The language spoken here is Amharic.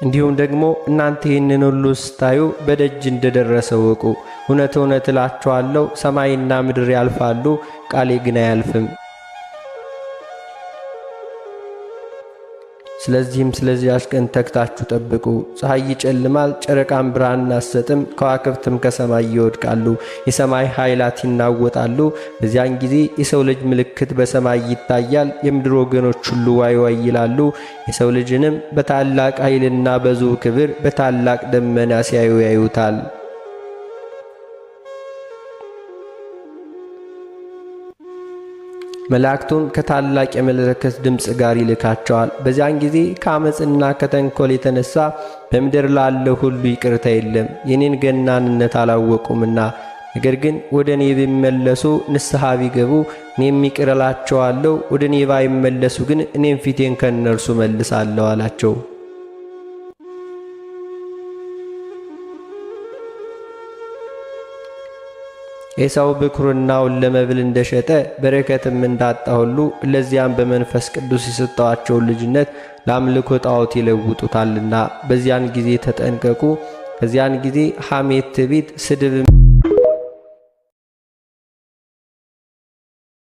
እንዲሁም ደግሞ እናንተ ይህንን ሁሉ ስታዩ በደጅ እንደደረሰ ወቁ። እውነት እውነት እላችኋለሁ ሰማይና ምድር ያልፋሉ፣ ቃሌ ግን አያልፍም። ስለዚያች ቀን ተግታችሁ ጠብቁ። ፀሐይ ይጨልማል፣ ጨረቃም ብርሃን አትሰጥም፣ ከዋክብትም ከሰማይ ይወድቃሉ፣ የሰማይ ኃይላት ይናወጣሉ። በዚያን ጊዜ የሰው ልጅ ምልክት በሰማይ ይታያል። የምድር ወገኖች ሁሉ ዋይ ዋይ ይላሉ። የሰው ልጅንም በታላቅ ኃይልና በዙ ክብር በታላቅ ደመና ሲያዩ ያዩታል። መላእክቱን ከታላቅ የመለከት ድምፅ ጋር ይልካቸዋል። በዚያን ጊዜ ከአመፅና ከተንኮል የተነሳ በምድር ላለው ሁሉ ይቅርታ የለም፣ የኔን ገናንነት አላወቁምና። ነገር ግን ወደ እኔ ቢመለሱ ንስሐ ቢገቡ እኔም ይቅር እላቸዋለሁ። ወደ እኔ ባይመለሱ ግን እኔም ፊቴን ከእነርሱ መልሳለሁ አላቸው። ኤሳው ብኩርናውን ለመብል እንደሸጠ በረከትም እንዳጣ ሁሉ ለዚያም በመንፈስ ቅዱስ የሰጠዋቸውን ልጅነት ለአምልኮ ጣዖት ይለውጡታልና በዚያን ጊዜ ተጠንቀቁ። ከዚያን ጊዜ ሐሜት፣ ትዕቢት፣ ስድብ